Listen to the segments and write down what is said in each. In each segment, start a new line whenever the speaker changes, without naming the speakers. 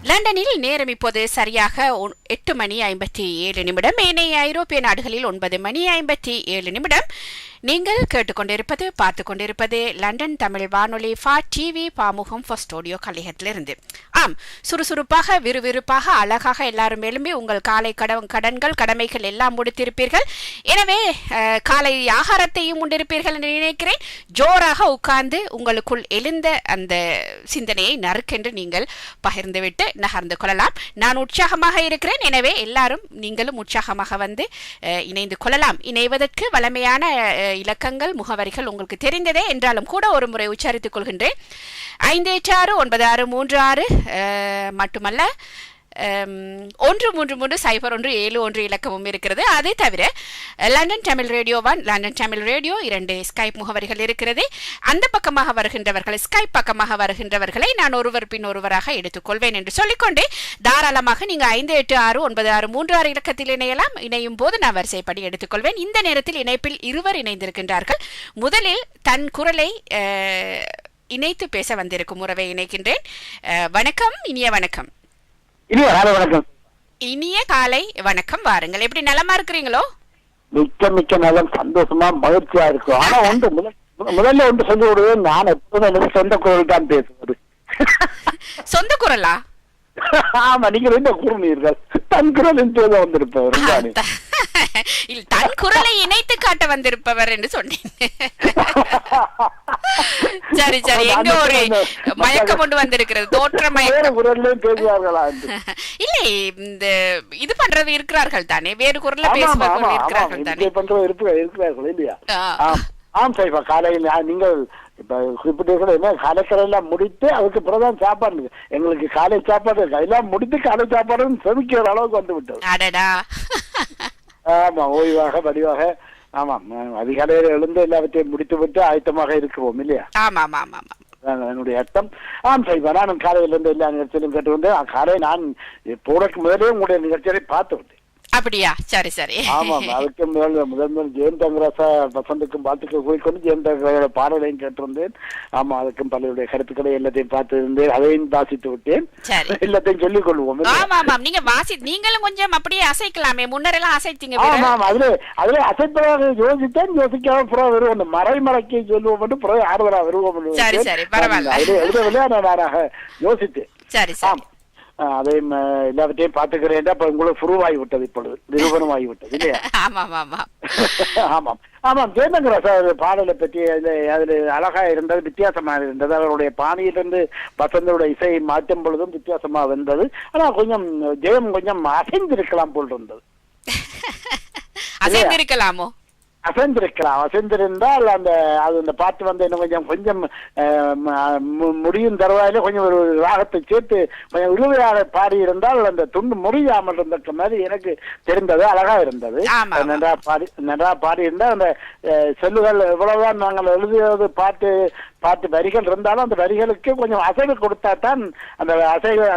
லண்டனில் நேரம் இப்போது சரியாக 8:57. ஏனைய ஐரோப்பிய நாடுகளில் 9:57. நீங்கள் கேட்டுக்கொண்டிருப்பது பார்த்து கொண்டிருப்பது லண்டன் தமிழ் வானொலி டிவி பாமுகம் ஸ்டுடியோ கலையகத்திலிருந்து. ஆம், சுறுசுறுப்பாக விறுவிறுப்பாக அழகாக எல்லாரும் எழும்பி உங்கள் காலை கடன்கள் கடமைகள் எல்லாம் முடித்திருப்பீர்கள். எனவே காலை ஆகாரத்தையும் உண்டிருப்பீர்கள் என்று நினைக்கிறேன். ஜோராக உட்கார்ந்து உங்களுக்குள் எழுந்த அந்த சிந்தனையை நறுக்கென்று நீங்கள் பகிர்ந்துவிட்டு நகர்ந்து கொள்ளலாம். நான் உற்சாகமாக இருக்கிறேன். எனவே எல்லாரும் நீங்களும் உற்சாகமாக வந்து இணைந்து கொள்ளலாம். இணைவதற்கு வளமையான இலக்கங்கள் முகவரிகள் உங்களுக்கு தெரிந்ததே என்றாலும் கூட ஒரு முறை உச்சரித்துக் கொள்கின்றேன். 5869636 மட்டுமல்ல 13307171 இலக்கமும் இருக்கிறது. அதை தவிர London Tamil radio 1, London Tamil radio 2 Skype முகவரிகள் இருக்கிறது. அந்த பக்கமாக வருகின்றவர்களை, ஸ்கைப் பக்கமாக வருகின்றவர்களை நான் ஒருவர் பின் ஒருவராக எடுத்துக்கொள்வேன் என்று சொல்லிக்கொண்டே தாராளமாக நீங்க 5869636 இலக்கத்தில் இணையலாம். இணையும் போது நான் வரிசைப்படி எடுத்துக்கொள்வேன். இந்த நேரத்தில் இணைப்பில் இருவர் இணைந்திருக்கின்றார்கள். முதலில் தன் குரலை இணைத்து பேச வந்திருக்கும் உறவை இணைக்கின்றேன். வணக்கம், இனிய வணக்கம்.
வணக்கம்,
இனிய காலை வணக்கம். வாருங்கள், எப்படி நலமா இருக்கிறீங்களோ?
மிக்க மிக்க நலம், சந்தோஷமா மகிழ்ச்சியா இருக்கும். ஆனா முதல்ல ஒன்று சொல்லி விடுவேன், நான் எப்போதும் சொந்த குரல் தான் பேசுவது.
சொந்த குரலா?
ஆமா, நீங்க ரெண்டு கூறுனீர்கள், தன் குரல் என்று வந்திருப்பவர்.
தன் குரலை இணைத்து காட்ட வந்திருப்பவர் என்று சொன்னேன். சரி சரி, எங்க ஒரு மயக்கம் கொண்டு வந்திருக்கிறது, தோற்ற மயக்கம். இல்லை, இந்த இது பண்றது இருக்கிறார்கள் தானே, வேறு குரல்ல பேசுவார்கள் இருக்கிறார்கள் தானே.
இருக்கிறார்கள் இல்லையா? ஆம் சைஃபா, காலையில் நீங்கள் இப்ப குறிப்பிட்ட என்ன காலைக்கரையெல்லாம் முடித்து அதுக்கு பிறகுதான் சாப்பாடு. எங்களுக்கு காலை சாப்பாடு எல்லாம் முடித்து காலை சாப்பாடு செமிக்கிற அளவுக்கு வந்து விட்டது. ஆமா, ஓய்வாக வடிவாக. ஆமாம், அதிகாலையில் எழுந்து எல்லாவற்றையும் முடித்து விட்டு ஆயத்தமாக இருக்கிறோம் இல்லையா? என்னுடைய அர்த்தம். ஆம் சைபா, நான் காலையில இருந்து எல்லா நிகழ்ச்சியிலும் கேட்டு வந்தேன். காலையில் நான் போறதுக்கு முதலே உங்களுடைய நிகழ்ச்சியை பார்த்து விட்டேன்.
அப்படியா? சரி சரி.
ஆமாம், அதுக்கு முதல் ஜெயம் தங்கராசா வசந்துக்கும் வாழ்த்துக்கள் கூறிக்கொண்டு ஜெயம் தங்கராசோட பாடலையும் கேட்டிருந்தேன். ஆமா, அதுக்கும் பலருடைய கருத்துக்களை எல்லாத்தையும் பார்த்து இருந்தேன், அதையும் வாசித்து விட்டேன். எல்லாத்தையும் சொல்லிக் கொள்வோம்.
நீங்களும் கொஞ்சம் அப்படியே அசைக்கலாமே, முன்னரெல்லாம் அசைத்தீங்க.
ஆமாம், அதுல அசைப்பதாக யோசித்தேன், யோசிக்காம புறம் வருவோம், மறைமறைக்கு சொல்லுவோம் என்று புறம் ஆறுதலா வருவோம். நானாக யோசித்தேன்.
சரி,
அதையும் எல்லாவற்றையும் பார்த்துக்கிறேன். அப்ப உங்களுக்கு புருவாகி விட்டது, இப்பொழுது நிரூபணம் ஆகிவிட்டது இல்லையா? ஆமாம் ஆமாம். ஜெயந்தங்கராசா பாடலை பற்றி அதுல அழகா இருந்தது, வித்தியாசமாக இருந்தது. அவருடைய பாணியிலிருந்து வசந்தோட இசையை மாற்றும் பொழுதும் வித்தியாசமா வந்தது. ஆனா கொஞ்சம் ஜெயம் கொஞ்சம் அசைந்திருக்கலாம் போல் இருந்தது.
அசைந்திருக்கலாமோ?
அசைந்திருந்தால் அந்த பாட்டு வந்து இன்னும் கொஞ்சம் முடியும் தருவாயில கொஞ்சம் ஒரு ராகத்தை சேர்த்து கொஞ்சம் இழுவையாக பாடி இருந்தால் அந்த துண்டு முறியாமல் இருந்த மாதிரி எனக்கு தெரிந்தது. அழகா இருந்தது, நன்றா பாடி இருந்தால். அந்த செல்லுகள் எவ்வளவுதான் நாங்கள் எழுதியது பாட்டு வரிகள் இருந்தாலும் அந்த வரிகளுக்கு கொஞ்சம் அசைவு கொடுத்தா தான் அந்த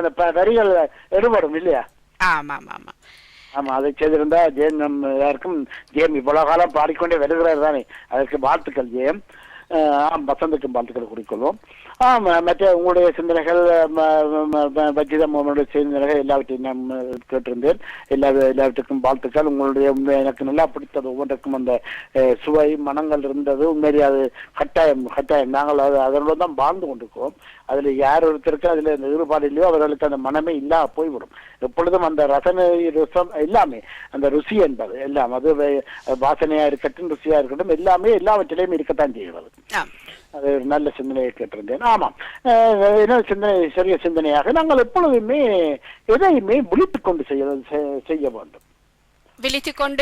அந்த வரிகள் எடுபடும் இல்லையா? ஆமா, அதை செய்திருந்தா ஜெயம் யாருக்கும். ஜெயம் இவ்வளவு காலம் பாடிக்கொண்டே வருகிறார் தானே, அதற்கு வாழ்த்துக்கள் ஜெயம். வசந்துக்கும் வாழ்த்துக்கள் குறிக்கொள்வோம். மற்ற உங்களுடைய சிந்தனைகள், வஜிதமோனுடைய சிந்தனைகள் எல்லாவற்றையும் நான் கேட்டிருந்தேன். எல்லாவற்றுக்கும் வாழ்த்துக்கள். உங்களுடைய எனக்கு நல்லா பிடித்தது ஒவ்வொன்றுக்கும் அந்த சுவை மனங்கள் இருந்தது. உண்மையிலே அது கட்டாயம். நாங்கள் அதனுடன் தான் வாழ்ந்து கொண்டிருக்கிறோம். அதுல யார் ஒருத்தருக்கு அதுல ஈடுபாடு இல்லையோ அவர்களுக்கு அந்த மனமே இல்லா போய்விடும். எப்பொழுதும் அந்த ரசனை ரசம் எல்லாமே, அந்த ருசி என்பது எல்லாம், அது வாசனையா இருக்கட்டும் ருசியா இருக்கட்டும், எல்லாமே எல்லாவற்றிலையும் இருக்கத்தான் செய்கிறது. அது ஒரு நல்ல சிந்தனையை கேட்டிருந்தேன். ஆமாம், என்ன சிந்தனை, சிறிய சிந்தனையாக நாங்கள் எப்பொழுதுமே எதையுமே விழித்துக் கொண்டு செய்ய வேண்டும்.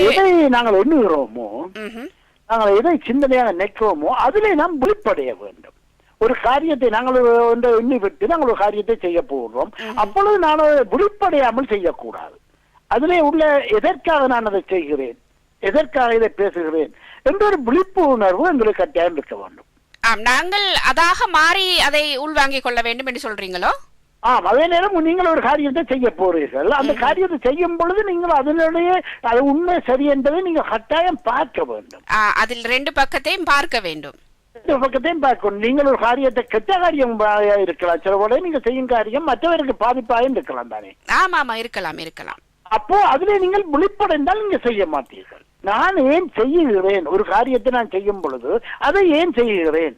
எதை நாங்கள் எண்ணுகிறோமோ, நாங்கள் எதை சிந்தனையாக நினைக்கிறோமோ அதிலே நாம் விழிப்படைய வேண்டும். ஒரு காரியத்தை நாங்கள் எண்ணி விட்டு நாங்கள் ஒரு காரியத்தை செய்ய போகிறோம், அப்பொழுது நான் விழிப்படையாமல் செய்யக்கூடாது. அதிலே உள்ள எதற்காக நான் அதை செய்கிறேன், எதற்காக இதை பேசுகிறேன் என்ற ஒரு விழிப்பு உணர்வு எங்களுக்கு கட்டாயம் இருக்க வேண்டும்.
நாங்கள் அதாக மாறி அதை உள்வாங்கிக் கொள்ள வேண்டும் என்று சொல்றீங்களோ?
அதே நேரம் நீங்கள் ஒரு காரியத்தை செய்ய போறீர்கள். அந்த காரியத்தை செய்யும் பொழுது நீங்கள் அதனுடைய அது உண்மை சரி என்பதை நீங்கள் கட்டாயம் பார்க்க வேண்டும்.
அதில் ரெண்டு பக்கத்தையும் பார்க்க வேண்டும்.
பக்கத்தையும் பார்க்கணும். நீங்கள் ஒரு காரியத்தை கெட்ட காரியம் இருக்கலாம், சில போல நீங்க செய்யும் காரியம் மற்றவருக்கு பாதிப்பாயும் இருக்கலாம் தானே.
ஆமா இருக்கலாம் இருக்கலாம்.
அப்போ அதுல நீங்கள் விழிப்படைந்தால் நீங்க செய்ய மாட்டீர்கள். நான் ஏன் செய்யுகிறேன், ஒரு காரியத்தை நான் செய்யும் பொழுது அதை ஏன் செய்யுகிறேன்,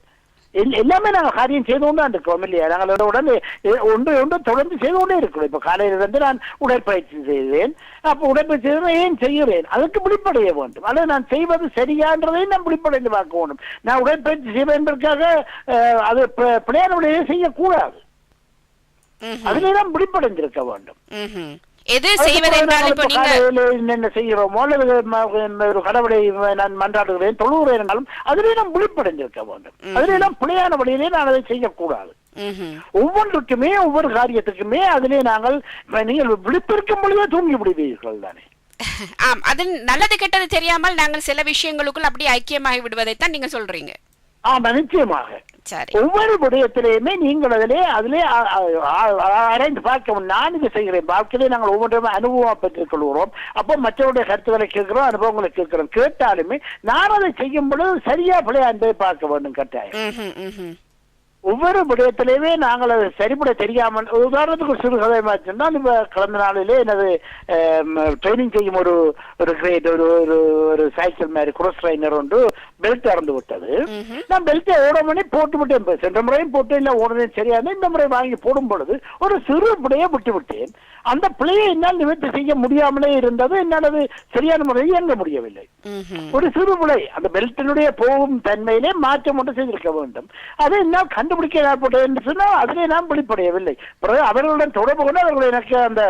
எல்லாமே நாங்கள் காரியம் செய்து கொண்டு தான் இருக்கிறோம் இல்லையா. நாங்கள் உடனே ஒன்று தொடர்ந்து செய்து கொண்டே இருக்கிறோம். இப்ப காலையிலிருந்து நான் உடற்பயிற்சி செய்தேன். அப்போ உடற்பயிற்சி ஏன் செய்கிறேன், அதுக்கு விழிப்படைய வேண்டும். அல்லது நான் செய்வது சரியான்றதை நான் விழிப்படைந்து பார்க்க வேண்டும். நான் உடற்பயிற்சி செய்வேன் என்பதற்காக அது பிள்ளையான விடையே செய்யக்கூடாது. அதிலே நான் விழிப்படைந்திருக்க வேண்டும்.
எது செய்வதென்றால் இப்போ நீங்க
என்ன செய்கிறோமோ ஒரு கடவுளை நான் மன்றாடுகிறேன், தொழுகிறேன் என்றாலும் அதிலே நாம் விழிப்படைந்திருக்க வேண்டும். அதிலே நாம் பிள்ளையான வழியிலே நான் அதை செய்யக்கூடாது. ஒவ்வொன்றுக்குமே ஒவ்வொரு காரியத்துக்குமே அதிலே நாங்கள் நீங்கள் விழிப்பிருக்கும் பொழுதே தூங்கி விடுவீர்கள் தானே.
ஆம், அது நல்லது கெட்டது தெரியாமல் நாங்கள் சில விஷயங்களுக்குள் அப்படி ஐக்கியமாகி விடுவதைத்தான் நீங்க சொல்றீங்க.
ஆமா, நிச்சயமாக. ஒவ்வொரு விடயத்திலேயுமே நீங்கள் அதிலே ஆராய்ந்து பார்க்க. நான் இதை செய்கிறேன், வாழ்க்கையிலே நாங்கள் ஒவ்வொன்றுமே அனுபவம் பெற்றுக் கொள்கிறோம். அப்போ மற்றவருடைய கருத்துக்களை கேட்கிறோம், அனுபவங்களை கேட்கிறோம். கேட்டாலுமே நான் அதை செய்யும் பொழுது சரியா பிள்ளையா என்பதை பார்க்க வேண்டும் கட்டாயம். ஒவ்வொரு விடயத்திலேயுமே நாங்கள் அதை சரிபட தெரியாமல், உதாரணத்துக்கு ஒரு சிறு கதை சொன்னால், இப்ப கடந்த நாளிலே எனது ட்ரைனிங் செய்யும் ஒரு கிரேட் ஒரு சைக்கிள் மாதிரி குரோஸ் ட்ரைனர் ஒன்று பெல்ட் அறந்து விட்டது. நான் பெல்ட்டை ஓடமணி போட்டு விட்டேன். சென்ற முறையும் போட்டு இல்லை ஓடுறேன் சரியான. இந்த முறை வாங்கி போடும் பொழுது ஒரு சிறு பிள்ளையை விட்டு விட்டேன். அந்த பிள்ளையை என்னால் நிவர்த்தி செய்ய முடியாமலே இருந்தது. என்னால் அது சரியான முறையில் இயங்க முடியவில்லை. ஒரு சிறு பிள்ளை அந்த பெல்ட்டினுடைய போகும் தன்மையிலே மாற்றம் ஒன்று செய்திருக்க வேண்டும். அதை என்னால் கண்டுபிடிக்க ஏற்பட்டது என்று சொன்னால் அதிலே நான் வெளிப்படையவில்லை. பிறகு அவர்களுடன் தொடர்பு கொண்டு அவர்கள் எனக்கு அந்த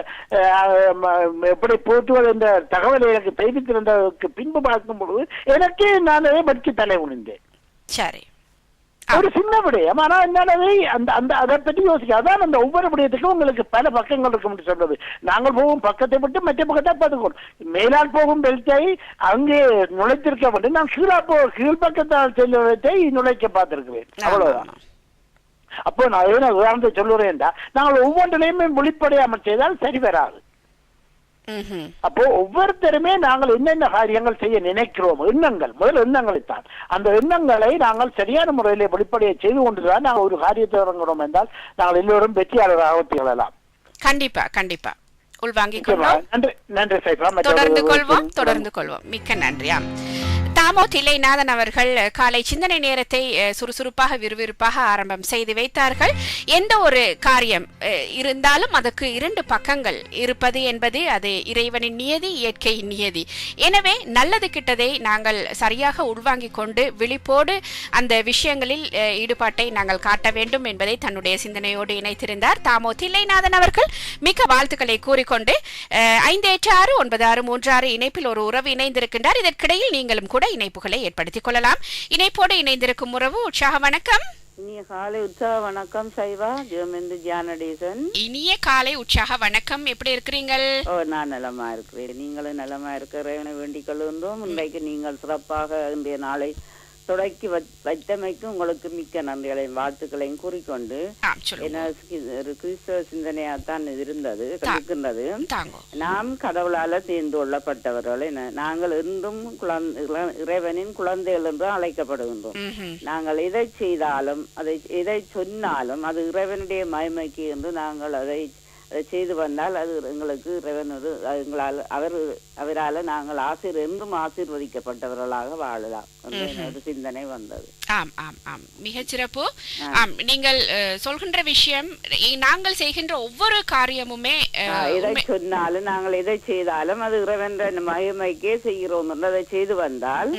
எப்படி போட்டுவது என்ற தகவலை எனக்கு தெரிவித்திருந்ததற்கு பின்பு பார்க்கும் பொழுது எனக்கு நான் அதை பற்றி தலை உணிந்தேன்.
சரி,
ஒரு சின்ன விடயம். ஆனா என்னாலே அதை பற்றி யோசிக்க. அதான் அந்த ஒவ்வொரு விடயத்துக்கும் உங்களுக்கு பல பக்கங்கள் இருக்கும் சொல்றது. நாங்கள் போகும் பக்கத்தை விட்டு மற்ற பக்கத்தை பார்த்துக்கணும். மேலால் போகும் பெல்ட்டை அங்கே நுழைத்திருக்க வேண்டும். நான் கீழ்பக்கத்தால் செல்வதை நுழைக்க பார்த்திருக்கிறேன். அவ்வளவுதான். அப்போ நான் என்ன உதாரணத்தை சொல்லுறேன், நாங்கள் ஒவ்வொன்றிலையுமே வெளிப்படையாமல் செய்தால் சரி வராது. அப்போ ஒவ்வொருத்தருமே நாங்கள் என்னென்ன காரியங்கள் செய்ய நினைக்கிறோம், எண்ணங்கள், முதல் எண்ணங்களைத்தான், அந்த எண்ணங்களை நாங்கள் சரியான முறையிலே வெளிப்படையை செய்து கொண்டுதான் நாங்கள் ஒரு காரியத்தை இறங்குறோம் என்றால் நாங்கள் எல்லோரும் வெற்றியாளராக திகழலாம்.
கண்டிப்பா கண்டிப்பா உள்வாங்கிக் கொள்வோம்.
நன்றி நன்றி சைஃபா.
தொடர்ந்து கொள்வோம். மிக்க நன்றியாம். தாமோ தில்லைநாதன் அவர்கள் காலை சிந்தனை நேரத்தை சுறுசுறுப்பாக விறுவிறுப்பாக ஆரம்பம் செய்து வைத்தார்கள். எந்த ஒரு காரியம் இருந்தாலும் அதற்கு இரண்டு பக்கங்கள் இருப்பது என்பது அது இறைவனின் நியதி, இயற்கையின் நியதி. எனவே நல்லது கிட்டதை நாங்கள் சரியாக உள்வாங்கிக் கொண்டு விழிப்போடு அந்த விஷயங்களில் ஈடுபாட்டை நாங்கள் காட்ட வேண்டும் என்பதை தன்னுடைய சிந்தனையோடு இணைத்திருந்தார் தாமோ தில்லைநாதன் அவர்கள். மிக்க வாழ்த்துக்களை கூறிக்கொண்டு 5869636 இணைப்பில் ஒரு உறவு இணைந்திருக்கின்றார். இதற்கிடையில் நீங்களும் கூட இணைப்புகளை ஏற்படுத்திக் கொள்ளலாம். இணைப்போடு இணைந்திருக்கும் உறவு உற்சாக வணக்கம்.
இனிய காலை உற்சாக வணக்கம் சைவா. ஜெர்மந்து ஜானடேசன்.
இனிய காலை உற்சாக வணக்கம். எப்படி இருக்கிறீங்கள்?
நான் நலமா இருக்கிறேன். நீங்களும் நலமா இருக்கிறேன் வேண்டிக் கொள்கின்றோம். இன்றைக்கு நீங்கள் சிறப்பாக இன்றைய நாளை தொடக்கி வைத்தமைக்கு உங்களுக்கு மிக்க நன்றிகளையும் வாழ்த்துக்களையும் கூறிக்கொண்டு, ஒரு கிறிஸ்தவ சிந்தனையாத்தான் இருந்தது இருக்கின்றது. நாம் கடவுளால தேர்ந்து கொள்ளப்பட்டவர்கள். நாங்கள் என்றும் இறைவனின் குழந்தைகள் என்று அழைக்கப்படுகின்றோம். நாங்கள் எதை செய்தாலும் எதை சொன்னாலும் அது இறைவனுடைய மகிமைக்கு என்று நாங்கள் அதை செய்து வந்தால் அது எங்களுக்கு இறைவனோடு அவரால் நாங்கள் என்றும் ஆசீர்வதிக்கப்பட்டவர்களாக வாழலாம் ஒரு சிந்தனை வந்தது.
ஆம் ஆம் ஆம், மிகச்சிறப்பு. ஆம், நீங்கள் சொல்கின்ற விஷயம், நாங்கள் செய்கின்ற ஒவ்வொரு காரியமுமே
எதை சொன்னாலும் நாங்கள் எதை செய்தாலும் அது இறைவன் மகிமைக்கே செய்கிறோம் என்று அதை செய்து வந்தால்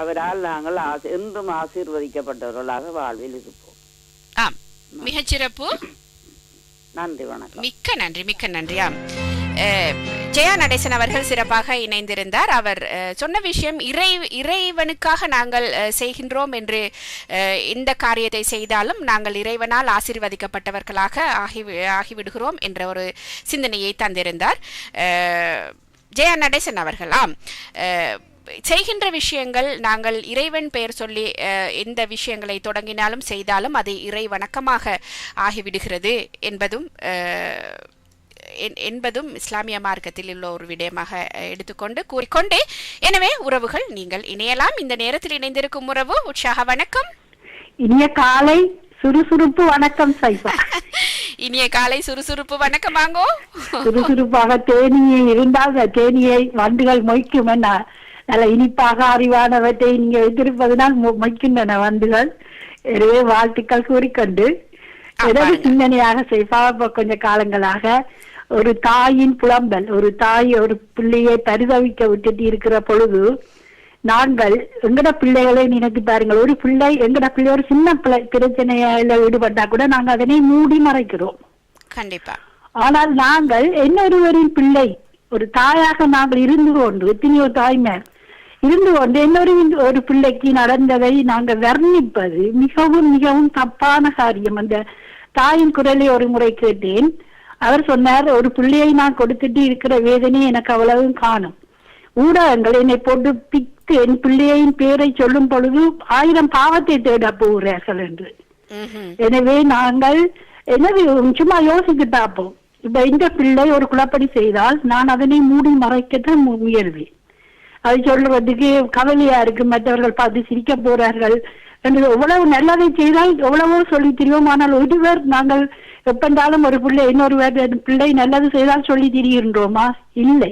அவரால் நாங்கள் என்றும் ஆசீர்வதிக்கப்பட்டவர்களாக வாழ்வில் இருப்போம்.
ஆம், மிகச்சிறப்பு.
நன்றி, வணக்கம்.
மிக்க நன்றி, மிக்க நன்றியாம். ஜெயா நடேசன் அவர்கள் சிறப்பாக இணைந்திருந்தார். அவர் சொன்ன விஷயம், இறைவனுக்காக நாங்கள் செய்கின்றோம் என்று இந்த காரியத்தை செய்தாலும் நாங்கள் இறைவனால் ஆசீர்வதிக்கப்பட்டவர்களாக ஆகிவிடுகிறோம் என்ற ஒரு சிந்தனையை தந்திருந்தார் ஜெயா நடேசன் அவர்கள். செய்கின்ற விஷயங்கள் நாங்கள் இறைவன் பெயர் சொல்லி எந்த விஷயங்களை தொடங்கினாலும் செய்தாலும் அது இறை வணக்கமாக ஆகிவிடுகிறது என்பதும் இஸ்லாமிய மார்க்கத்தில் உள்ள ஒரு விடயமாக எடுத்துக்கொண்டு கூறிக்கொண்டு, எனவே உறவுகள் நீங்கள் இணையலாம். இந்த நேரத்தில் இணைந்திருக்கும் உறவு உற்சாக வணக்கம்.
இனிய காலை சுறுசுறுப்பு வணக்கம் சைபா.
இனிய காலை சுறுசுறுப்பு வணக்கம். வாங்கோ.
சுறுசுறுப்பாக தேனியை இருந்தால் தேனியை வண்டுகள் மொய்க்கும். நல்ல இனிப்பாக அறிவானவற்றை நீங்க வைத்திருப்பதனால் மொய்க்கின்றன வண்டுகள். எனவே வாழ்த்துக்கள் கூறிக்கொண்டு ஏதாவது சிந்தனையாக சைபா. கொஞ்ச காலங்களாக ஒரு தாயின் புலம்பல், ஒரு தாய் ஒரு பிள்ளையை பரிதவிக்க விட்டுட்டு இருக்கிற பொழுது நாங்கள் எங்கட பிள்ளைகளை நினைத்து பாருங்கள். ஒரு பிள்ளை எங்கட பிள்ளை ஒரு சின்ன பிரச்சனையில ஈடுபட்டா கூட நாங்க அதனை மூடி மறைக்கிறோம்.
கண்டிப்பா.
ஆனால் நாங்கள் இன்னொருவரின் பிள்ளை ஒரு தாயாக நாங்கள் இருந்து கொண்டு எத்தனையோ தாய்மார் இருந்து கொண்டு ஒரு பிள்ளைக்கு நடந்ததை நாங்கள் வர்ணிப்பது மிகவும் மிகவும் தப்பான காரியம். அந்த தாயின் குரலை ஒரு முறை கேட்டேன். அவர் சொன்னார், ஒரு பிள்ளையை நான் கொடுத்துட்டு இருக்கிற வேதனை எனக்கு அவ்வளவும் காணும். ஊடகங்கள் என்னை போட்டு பித்து என் பிள்ளையின் பேரை சொல்லும் பொழுது 1000 பாவத்தை தேட போகிறார்கள் என்று. எனவே நாங்கள் சும்மா யோசித்து பார்ப்போம். இப்ப இந்த பிள்ளை ஒரு குழப்படி செய்தால் நான் அதனை மூடி மறைக்கத்தான் முயல்வேன். அது சொல்றதுக்கு கவலையா இருக்கு, மற்றவர்கள் பார்த்து சிரிக்க போறார்கள் என்று. எவ்வளவு நல்லதை செய்தால் எவ்வளவோ சொல்லி திரிவோம். ஆனால் ஒருவர் நாங்கள் எப்பண்டாலும் ஒரு பிள்ளை இன்னொருவர் பிள்ளை நல்லது செய்தால் சொல்லி திரிகின்றோமா? இல்லை.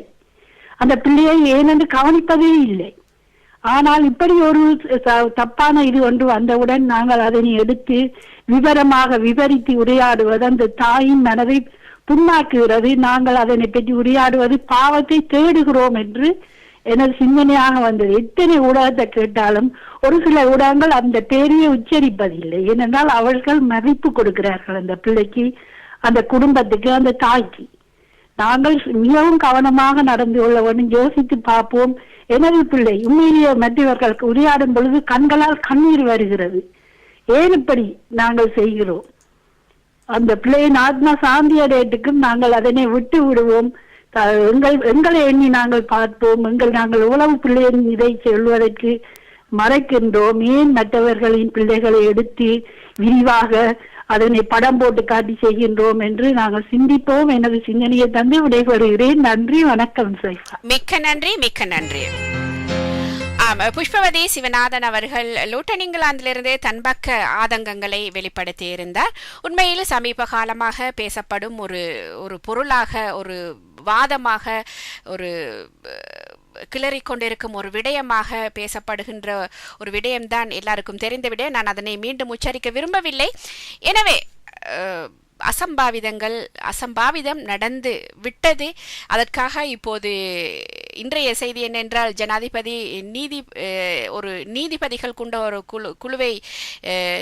அந்த பிள்ளையை ஏனென்று கவனிப்பதே இல்லை. ஆனால் இப்படி ஒரு தப்பான இது ஒன்று வந்தவுடன் நாங்கள் அதனை எடுத்து விவரமாக விவரித்து உரையாடுவது அந்த தாயின் மனதை புண்ணாக்குகிறது. நாங்கள் அதனை பற்றி உரையாடுவது பாவத்தை தேடுகிறோம் என்று எனது சிந்தனையாக வந்தது. எத்தனை ஊடகத்தை கேட்டாலும் ஒரு சில ஊடகங்கள் அந்த பேரையே உச்சரிப்பதில்லை. ஏனென்றால் அவர்கள் மதிப்பு கொடுக்கிறார்கள் அந்த பிள்ளைக்கு, அந்த குடும்பத்துக்கு, அந்த தாய்க்கு. நாங்கள் மிகவும் கவனமாக நடந்து கொள்ள வேண்டும். யோசித்து பார்ப்போம். எனது பிள்ளை உண்மையிலேயே மற்றவர்களுக்கு உரையாடும் பொழுது கண்களால் கண்ணீர் வருகிறது. ஏன் இப்படி நாங்கள் செய்கிறோம்? அந்த பிள்ளையின் ஆத்மா சாந்தி அடையத்துக்கும் நாங்கள் அதனை விட்டு விடுவோம். எங்களை எண்ணி நாங்கள் பார்ப்போம். நாங்கள் எவ்வளவு பிள்ளையின் இதை சொல்வதற்கு மறைக்கின்றோம். ஏன் மற்றவர்களின் பிள்ளைகளை எடுத்து விரிவாக அதனை படம் போட்டு காட்டி செய்கின்றோம் என்று நாங்கள் சிந்திப்போம். எனது சிந்தனையை தந்து விடைபெறுகிறேன். நன்றி, வணக்கம் சைஃபா.
மிக்க நன்றி, மிக்க நன்றி. புஷ்பவதி சிவநாதன் அவர்கள் லூட்டன் இங்கிலாந்திலிருந்து தன்பக்க ஆதங்கங்களை வெளிப்படுத்தி இருந்தார். உண்மையில் சமீப காலமாக பேசப்படும் ஒரு பொருளாக, ஒரு வாதமாக, ஒரு கிளறிக் கொண்டிருக்கும் ஒரு விடயமாக பேசப்படுகின்ற ஒரு விடயம்தான் எல்லாருக்கும் தெரிந்த விடயம். நான் அதனை மீண்டும் உச்சரிக்க விரும்பவில்லை. எனவே அசம்பாவிதம் நடந்து விட்டது. அதற்காக இப்போது இன்றைய செய்தி என்னென்றால், ஜனாதிபதி ஒரு நீதிபதிகள் கொண்ட ஒரு குழுவை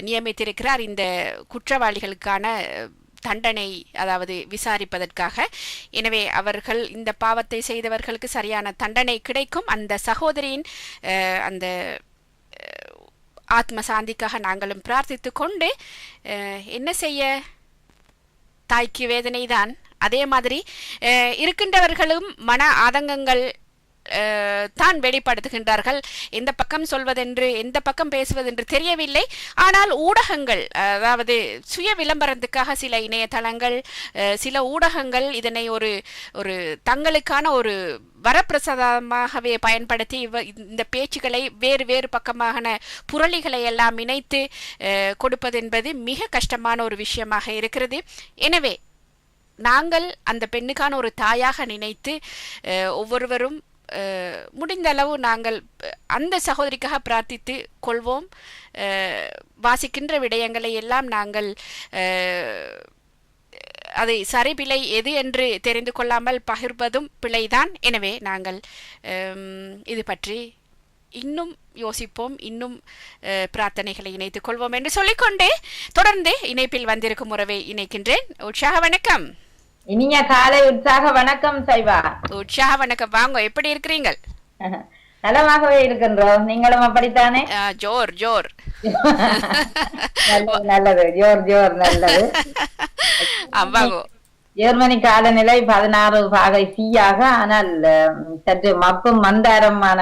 நியமித்திருக்கிறார் இந்த குற்றவாளிகளுக்கான தண்டனை, அதாவது விசாரிப்பதற்காக. எனவே அவர்கள் இந்த பாவத்தை செய்தவர்களுக்கு சரியான தண்டனை கிடைக்கும். அந்த சகோதரியின் அந்த ஆத்ம சாந்திக்காக நாங்களும் பிரார்த்தித்து கொண்டு, என்ன செய்ய, தாய்க்கு வேதனை தான். அதே மாதிரி இருக்கின்றவர்களும் மன ஆதங்கங்கள் தான் வெளிப்படுத்துகின்றார்கள். எந்த பக்கம் சொல்வதென்று, எந்த பக்கம் பேசுவதென்று தெரியவில்லை. ஆனால் ஊடகங்கள், அதாவது சுய விளம்பரத்துக்காக சில இணையதளங்கள், சில ஊடகங்கள் இதனை ஒரு தங்களுக்கான ஒரு வரப்பிரசாதமாகவே பயன்படுத்தி இந்த பேச்சுக்களை வேறு வேறு பக்கமான புரளிகளை எல்லாம் இணைத்து கொடுப்பது என்பது மிக கஷ்டமான ஒரு விஷயமாக இருக்கிறது. எனவே நாங்கள் அந்த பெண்ணுக்கான ஒரு தாயாக நினைத்து ஒவ்வொருவரும் முடிந்த அளவு நாங்கள் அந்த சகோதரிக்காக பிரார்த்தித்து கொள்வோம். வாசிக்கின்ற விடயங்களை எல்லாம் நாங்கள் அதை சரி பிழை எது என்று தெரிந்து கொள்ளாமல் பகிர்வதும் பிழைதான். எனவே நாங்கள் இது பற்றி இன்னும் யோசிப்போம், இன்னும் பிரார்த்தனைகளை இணைத்துக் கொள்வோம் என்று சொல்லிக்கொண்டே தொடர்ந்து இணைப்பில் வந்திருக்கும் உறவை இணைக்கின்றேன். உற்சாக வணக்கம்.
இனிய காலை உற்சாக வணக்கம் சைவா.
உற்சாக வணக்கம். வாங்க, எப்படி இருக்கிறீங்க?
நலமாகவே இருக்கின்றோம். நீங்களும் அப்படித்தானே?
ஜோர் ஜோர்.
நல்லது, ஜோர் ஜோர், நல்லது. ஜெர்மனி காலநிலை 16 பாகை C-ஆக, ஆனால் சற்று மப்பும் மந்தாரமான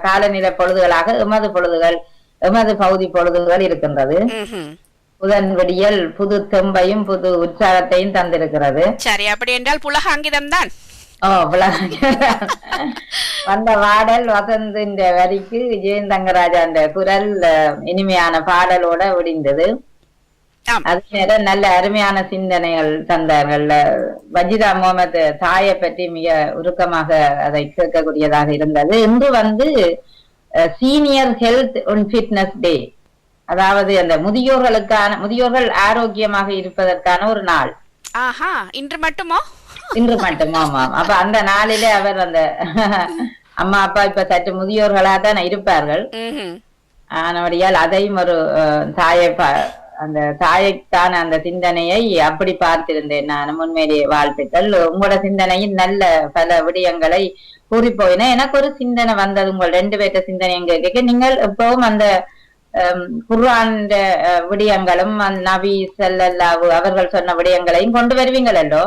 காலநிலை பொழுதுகளாக எமது பகுதி பொழுதுகள் இருக்கின்றது. புதன் விடியல் புது தெம்பையும் புது உற்சாகத்தையும் தந்திருக்கிறது.
சரி, அப்படி என்றால் புலக அங்கிதம் தான்.
வந்த பாடல் வசந்தின் வரிக்கு விஜயன் தங்கராஜாண்ட குரல் இனிமையான பாடலோட விடிந்தது. அது நேரம் நல்ல அருமையான சிந்தனைகள் தந்தார்கள். வஜிதா முகமது தாயை பற்றி மிக உருக்கமாக அதை கேட்கக்கூடியதாக இருந்தது. இன்று சீனியர் ஹெல்த் அண்ட் ஃபிட்னஸ் டே, அதாவது அந்த முதியோர்கள் ஆரோக்கியமாக இருப்பதற்கான ஒரு நாள்.
இன்று மட்டுமோ? இன்று
மட்டுமா? அப்ப அந்த நாளிலே அவர் அந்த அம்மா அப்பா இப்ப சற்று முதியோர்களா தான் இருப்பார்கள். ஆனபடியால் அதையும் ஒரு அந்த தாயைக்கான அந்த சிந்தனையை அப்படி பார்த்திருந்தேன் நான். உண்மையிலேயே வாழ்த்துக்கள். உங்களோட சிந்தனையில் நல்ல பல விடயங்களை கூறி போயின. எனக்கு ஒரு சிந்தனை வந்தது, உங்கள் 2 பேர்ட்ட சிந்தனை கேட்க. நீங்கள் எப்பவும் அந்த குர்ஆன் விடயங்களும் நபி ஸல்லல்லாஹு அவர்கள் சொன்ன விடயங்களையும் கொண்டு வருவீங்களோ?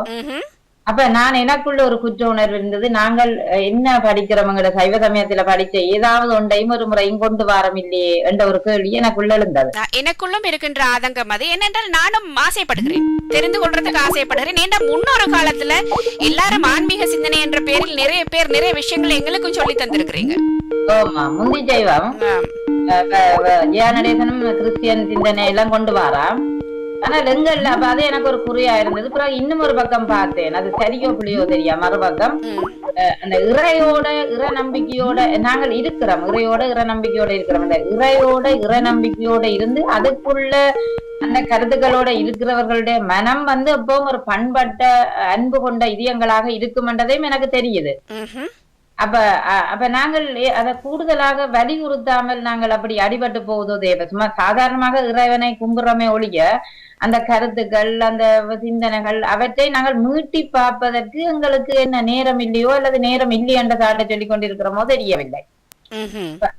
அப்ப நான் எனக்குள்ள ஒரு குற்ற உணர்வு இருந்தது. நாங்கள் என்ன படிக்கிறவங்களோட சைவ சமயத்துல படிச்ச ஏதாவது ஒன்றையும் ஒரு முறையும் கொண்டு வாரம் இல்லையே என்ற ஒரு கேள்வி எனக்குள்ள இருந்தது.
எனக்குள்ளும் இருக்கின்ற ஆதங்கம் அது. ஏனென்றால் நானும் ஆசைப்படுகிறேன், தெரிந்து கொள்றதுக்கு ஆசைப்படுகிறேன். ஏன்னா முன்னொரு காலத்துல எல்லாரும் ஆன்மீக சிந்தனை என்ற பேரில் நிறைய பேர் நிறைய விஷயங்களை எங்களுக்கும் சொல்லி தந்திருக்கிறீங்க.
ஆமா, முந்தி ஜெய்வம் ஜெயநடேசனும் கிறிஸ்டியன் சிந்தனை எல்லாம் கொண்டு வாராம். ஆனா எங்கல்ல அப்ப அது எனக்கு ஒரு குறியா இருந்தது. அப்புறம் இன்னும் ஒரு பக்கம் பார்த்தேன், அது சரியோ புளியோ தெரியா. மறுபக்கம் அந்த இறையோட இறை நம்பிக்கையோட நாங்கள் இருக்கிறோம், இறையோட இறை நம்பிக்கையோட இருக்கிறோம். அந்த இறையோட இறை நம்பிக்கையோட இருந்து அதுக்குள்ள அந்த கருத்துக்களோட இருக்கிறவர்களுடைய மனம் எப்பவும் ஒரு பண்பட்ட அன்பு கொண்ட இதயங்களாக இருக்குமென்றதையும் எனக்கு தெரியுது. அப்ப நாங்கள் அதை கூடுதலாக வலியுறுத்தாமல் நாங்கள் அப்படி அடிபட்டு போவதோ தேவை. சும்மா சாதாரணமாக இறைவனை கும்புறமே ஒழிய அந்த கருத்துக்கள் அந்த சிந்தனைகள் அவற்றை நாங்கள் மீட்டி பார்ப்பதற்கு எங்களுக்கு என்ன நேரம் இல்லையோ அல்லது நேரம் இல்லை என்ற சாட்டை சொல்லிக் கொண்டிருக்கிறோமோ தெரியவில்லை.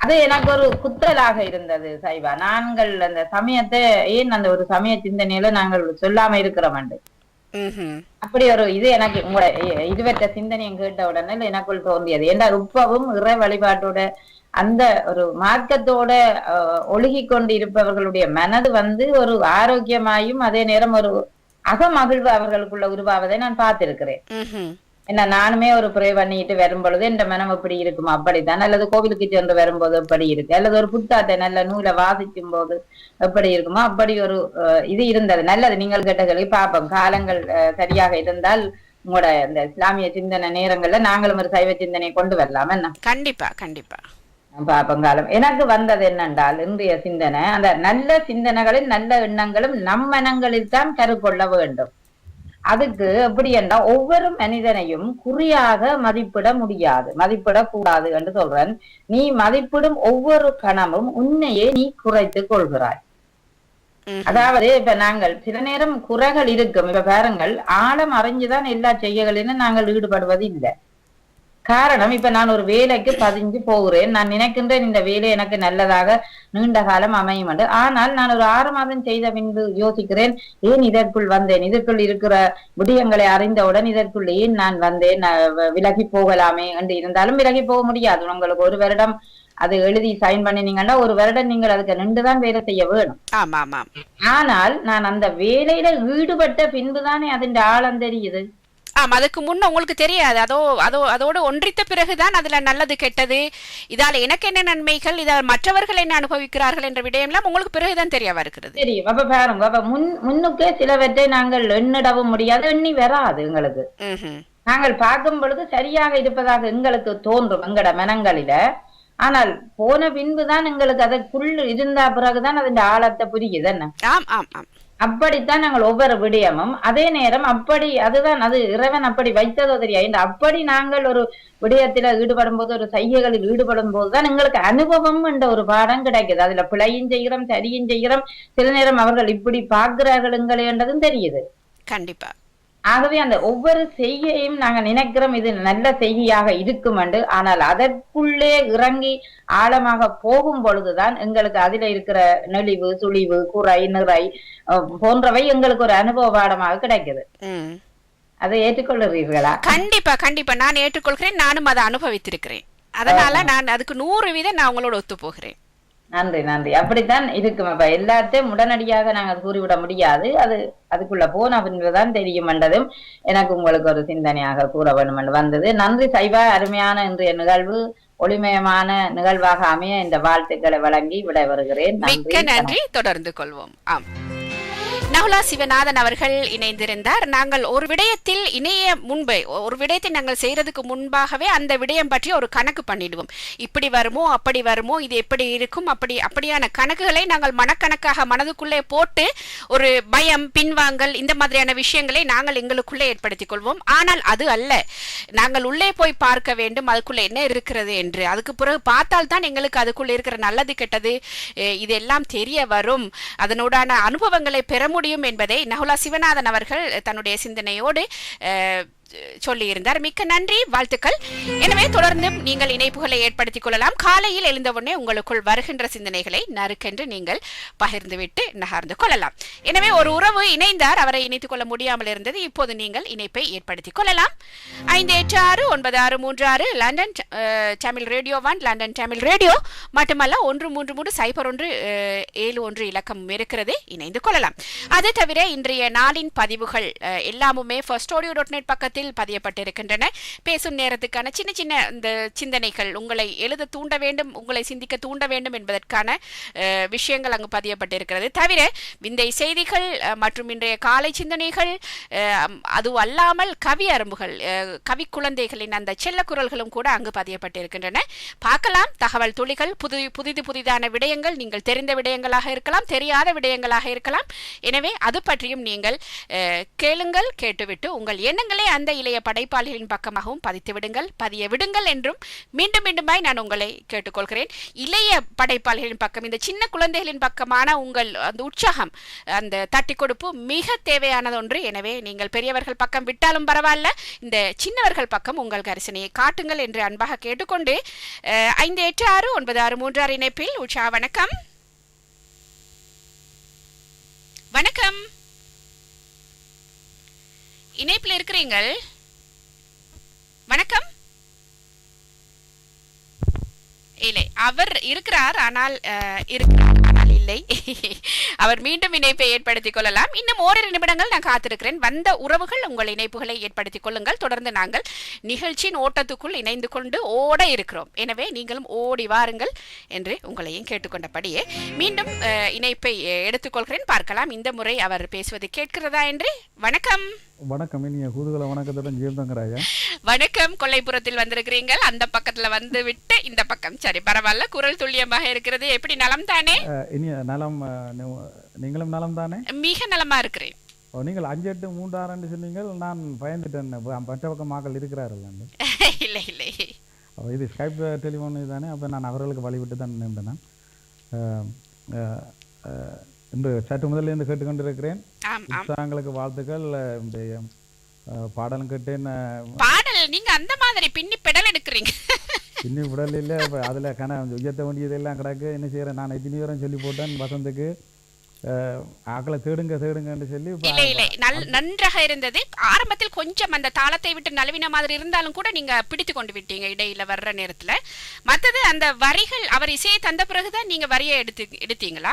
அது எனக்கு ஒரு குத்தலாக இருந்தது சைவா. நாங்கள் அந்த சமயத்தை ஏன் அந்த ஒரு சமய சிந்தனையில நாங்கள் சொல்லாம இருக்கிறோம். அப்படி ஒரு இது எனக்கு உங்களோட இதுவற்ற சிந்தனையும் கேட்ட உடனே எனக்குள் தோன்றியது. ஏன்னா இப்பவும் இறை வழிபாட்டோட அந்த ஒரு மார்க்கத்தோட ஒழுகி கொண்டு இருப்பவர்களுடைய மனது ஒரு ஆரோக்கியமாயும் அதே நேரம் ஒரு அகமகிழ்வு அவர்களுக்குள்ள உருவாவதை நான் பார்த்திருக்கிறேன். என்ன நானுமே ஒரு ப்ரே பண்ணிட்டு வரும் பொழுது என் மனம் எப்படி இருக்குமா அப்படித்தான், அல்லது கோவிலுக்கு சென்று வரும்போது எப்படி இருக்கு, அல்லது ஒரு புத்தாட்டை நல்ல நூலை வாசிக்கும் போது எப்படி இருக்குமோ அப்படி ஒரு இது இருந்தது. நல்லது, நீங்கள் கேட்ட கேள்வி பார்ப்போம். காலங்கள் சரியாக இருந்தால் உங்களோட இந்த இஸ்லாமிய சிந்தனை நேரங்கள்ல நாங்களும் ஒரு சைவ சிந்தனையை கொண்டு வரலாம். என்ன
கண்டிப்பா கண்டிப்பா
பார்ப்போம். காலம் எனக்கு வந்தது என்னென்றால் இன்றைய சிந்தனை அந்த நல்ல சிந்தனைகளில் நல்ல எண்ணங்களும் நம் மனங்களில் தான் கருக்கொள்ள வேண்டும். அதுக்கு எப்படி என்றால் ஒவ்வொரு மனிதனையும் குறியாக மதிப்பிட முடியாது, மதிப்பிடக்கூடாது என்று சொல்றேன். நீ மதிப்பிடும் ஒவ்வொரு கணமும் உன்னையே நீ குறைத்து கொள்கிறாய். அதாவது இப்ப நாங்கள் சில நேரம் குறைகள் இருக்கும். இப்ப பாருங்கள், ஆழம் அறிஞ்சுதான் எல்லா செய்கைகளிலும் நாங்கள் ஈடுபடுவது இல்லை. காரணம், இப்ப நான் ஒரு வேலைக்கு பதிஞ்சு போகிறேன், நான் நினைக்கின்றேன் இந்த வேலை எனக்கு நல்லதாக நீண்ட காலம் அமையும் என்று. ஆனால் நான் ஒரு 6 மாதம் செய்த பின்பு யோசிக்கிறேன், ஏன் இதற்குள் வந்தேன், இதற்குள் இருக்கிற விடயங்களை அறிந்தவுடன் இதற்குள் ஏன் நான் வந்தேன், விலகி போகலாமே என்று. இருந்தாலும் விலகி போக முடியாது. உங்களுக்கு 1 வருடம் அது எழுதி சைன் பண்ணினீங்கன்னா 1 வருடம் நீங்கள் அதுக்கு நின்றுதான் வேலை செய்ய வேணும். ஆனால் நான் அந்த வேலையில ஈடுபட்ட பின்புதானே அதன் ஆழம் தெரியுது.
அதுக்கு முன்ன உங்களுக்கு தெரியாது. அதோடு ஒன்றித்த பிறகுதான் அதுல நல்லது கெட்டது, இதால எனக்கு என்ன நன்மைகள், இதால் மற்றவர்கள் என்ன அனுபவிக்கிறார்கள் என்ற விடயம்லாம் உங்களுக்கு பிறகுதான் தெரியவா இருக்கிறது.
தெரியும். அப்ப பாருங்க, அப்ப முன்னுக்கே சிலவற்றை நாங்கள் எண்ணிடவும் முடியாது, எண்ணி வராது எங்களுக்கு. நாங்கள் பார்க்கும் பொழுது சரியாக இருப்பதாக எங்களுக்கு தோன்றும் எங்கட மனங்களில. ஆனால் போன பின்புதான் எங்களுக்கு அதற்குள் இருந்தா பிறகுதான் அதன் ஆழத்தை புரியுது. என்ன அப்படித்தான் நாங்கள் ஒவ்வொரு விடயமும் அதே நேரம் அதுதான் அது இறைவன் அப்படி வைத்ததோ தெரியாது. அப்படி நாங்கள் ஒரு விடயத்துல ஈடுபடும் போது, ஒரு செய்கைகளில் ஈடுபடும் போதுதான் எங்களுக்கு அனுபவம் என்ற ஒரு பாடம் கிடைக்குது. அதுல பிழையும் செய்கிறோம், சரியும் செய்கிறோம், சில நேரம் அவர்கள் இப்படி பார்க்கிறார்கள் எங்களை என்றதும் தெரியுது.
கண்டிப்பா.
ஆகவே அந்த ஒவ்வொரு செய்கையும் நாங்க நினைக்கிறோம் இது நல்ல செய்கையாக இருக்கும் என்று. ஆனால் அதற்குள்ளே இறங்கி ஆழமாக போகும் பொழுதுதான் எங்களுக்கு அதுல இருக்கிற நெளிவு, சுழிவு, குறை, நிறை போன்றவை எங்களுக்கு ஒரு அனுபவ பாடமாக கிடைக்குது. அதை ஏற்றுக்கொள்கிறீர்களா?
கண்டிப்பா கண்டிப்பா நான் ஏற்றுக்கொள்கிறேன். நானும் அதை அனுபவித்திருக்கிறேன். அதனால நான் அதுக்கு 100% நான் உங்களோட ஒத்து போகிறேன்.
நன்றி நன்றி. அப்படித்தான் இருக்கும். அப்ப எல்லாத்தையும் உடனடியாக நாங்கள் கூறிவிட முடியாது. அதுக்குள்ள போன பின்புதான் தெரியும் என்றதும் எனக்கு உங்களுக்கு ஒரு சிந்தனையாக கூற வேண்டும் என்று வந்தது. நன்றி சைவா. அருமையான இன்றைய நிகழ்வு ஒளிமயமான நிகழ்வாக அமைய இந்த வாழ்த்துக்களை வழங்கி விடைபெறுகிறேன்.
நன்றி. தொடர்ந்து கொள்வோம். ஆம், நகுலா சிவநாதன் அவர்கள் இணைந்திருந்தார். நாங்கள் ஒரு விடயத்தில் ஒரு விடயத்தை நாங்கள் செய்யறதுக்கு முன்பாகவே அந்த விடயம் பற்றி ஒரு கணக்கு பண்ணிடுவோம். இப்படி வருமோ அப்படி வருமோ, இது எப்படி இருக்கும், அப்படியான கணக்குகளை நாங்கள் மனக்கணக்காக மனதுக்குள்ளே போட்டு ஒரு பயம் பின்வாங்கல் இந்த மாதிரியான விஷயங்களை நாங்கள் எங்களுக்குள்ளே ஏற்படுத்திக் கொள்வோம். ஆனால் அது அல்ல, நாங்கள் உள்ளே போய் பார்க்க வேண்டும் அதுக்குள்ள என்ன இருக்கிறது என்று. அதுக்கு பிறகு பார்த்தால் தான் எங்களுக்கு அதுக்குள்ள இருக்கிற நல்லது கெட்டது இதெல்லாம் தெரிய வரும், அதனோடான அனுபவங்களை பெற முடியும் என்பதை நகுலா சிவநாதன் அவர்கள் தன்னுடைய சிந்தனையோடு சொல்லியிருந்தார். மிக்க நன்றி, வாழ்த்துக்கள். எனவே தொடர்ந்து நீங்கள் இணைப்புகளை ஏற்படுத்திக் கொள்ளலாம். காலையில் எழுந்தவுடனே உங்களுக்குள் வருகின்ற சிந்தனைகளை நறுக்கென்று நீங்கள் பகிர்ந்துவிட்டு நகர்ந்து கொள்ளலாம். எனவே ஒரு உறவு இணைந்தார், அவரை இணைத்துக் கொள்ள முடியாமல் இருந்தது. இப்போது நீங்கள் இணைப்பை ஏற்படுத்திக் கொள்ளலாம். 586636 London Tamil radio 1 London Tamil radio மட்டுமல்ல 13300171 இலக்கம் இருக்கிறது, இணைந்து கொள்ளலாம். அது தவிர இன்றைய நாளின் பதிவுகள் எல்லாமுமே firstodio.net பக்கத்தில் பதியப்பட்டிருக்கின்றன. பேசும் நேரத்துக்கான சின்ன சின்ன இந்த சிந்தனைகள் உங்களை எழுத தூண்ட வேண்டும், உங்களை சிந்திக்க தூண்ட வேண்டும் என்பதற்கான விஷயங்கள் அங்கு பதியப்பட்டிருக்கிறது. தவிர விந்தை செய்திகள் மற்றும் இன்றைய காலை சிந்தனைகள், அது அல்லாமல் கவி அரும்புகள், கவி குழந்தைகளின் அந்த செல்ல குரல்களும் கூட அங்கு பதியப்பட்டிருக்கின்றன. பார்க்கலாம். தகவல் துளிகள், புதிதான விடயங்கள், நீங்கள் தெரிந்த விடயங்களாக இருக்கலாம், தெரியாத விடயங்களாக இருக்கலாம். எனவே அது பற்றியும் நீங்கள் கேளுங்கள். கேட்டுவிட்டு உங்கள் எண்ணங்களை அந்த இளைய படைப்பாளிகளின் பக்கமாகவும் பதிய விடுங்கள் என்றும் மீண்டும் மீண்டுமாய் நான் உங்களை கேட்டுக்கொள்கிறேன். இளைய படைப்பாளிகளின் பக்கம், இந்த சின்ன குழந்தைகளின் பக்கமான உங்கள் அந்த உற்சாகம், அந்த தட்டி கொடுப்பு மிக தேவையானது ஒன்று. எனவே நீங்கள் பெரியவர்கள் பக்கம் விட்டாலும் பரவாயில்ல, இந்த சின்னவர்கள் பக்கம் உங்கள் கரிசனையை காட்டுங்கள் என்று அன்பாக கேட்டுக்கொண்டு 586696 இணைப்பில் உஷா, வணக்கம். வணக்கம், இணைப்பில் இருக்கிறீங்கள். வணக்கம். இல்லை, அவர் இருக்கிறார் ஆனால் இல்லை. அவர் மீண்டும் இணைப்பை ஏற்படுத்திக் கொள்ளலாம். இன்னும் ஓரிரு நிமிடங்கள் நான் காத்திருக்கிறேன். வந்த உறவுகள் உங்கள் இணைப்புகளை ஏற்படுத்திக் கொள்ளுங்கள். தொடர்ந்து நாங்கள் நிகழ்ச்சியின் ஓட்டத்துக்குள் இணைந்து கொண்டு ஓட இருக்கிறோம். எனவே நீங்களும் ஓடி வாருங்கள் என்று உங்களையும் கேட்டுக்கொண்டபடியே மீண்டும் இணைப்பை எடுத்துக்கொள்கிறேன். பார்க்கலாம் இந்த முறை அவர் பேசுவது கேட்கிறதா என்று. வணக்கம்.
வணக்கம், இனிய குதூகல வணக்கத்துடன் ஜெயந்தங்கராயா.
வணக்கம். கொல்லைப்புறத்தில் வந்திருக்கிறீர்கள், அந்த பக்கத்துல வந்து விட்டு இந்த பக்கம். சரி, பரவாயில்ல, குரல் துல்லியமாக இருக்கிறது. எப்படி, நலம் தானே?
இனிய நலம். நீங்களும் நலம் தானே?
மிக நலமா இருக்கிறேன்.
நீங்கள் 5836 சொன்னீங்க, நான் பயந்துட்டேன். மற்ற பக்கம் மக்கள் இருக்கிறார்கள்.
இல்லை இல்லை,
இது ஸ்கைப் டெலிஃபோன் தானே. அப்போ நான் அவர்களுக்கு வழிவிட்டு தான் நின்றேன். இன்று சற்று முதலிருந்து கேட்டுக்கொண்டிருக்கிறேன். உற்சாகங்களுக்கு வாழ்த்துக்கள். இந்த பாடலும் கேட்டேன்.
பாடல் நீங்க அந்த மாதிரி பின்னி பெடல் எடுக்கிறீங்க.
பின்னி விடல் இல்லை, அதில் உயர்த்த வேண்டியதெல்லாம் கிடக்கு. என்ன செய்யறேன், நான் இத்தனை நேரம் சொல்லி போட்டேன் வசந்துக்கு ஆக்களை தேடுங்கன்னு சொல்லி.
இல்லை இல்லை, நன்றாக இருந்தது. ஆரம்பத்தில் கொஞ்சம் அந்த தாளத்தை விட்டு நழுவின மாதிரி இருந்தாலும் கூட நீங்க பிடித்து கொண்டு விட்டீங்க இடையில வர்ற நேரத்துல. மற்றது அந்த வரிகள், அவர் இசையை தந்த பிறகுதான் நீங்க வரியை எடுத்தீங்களா?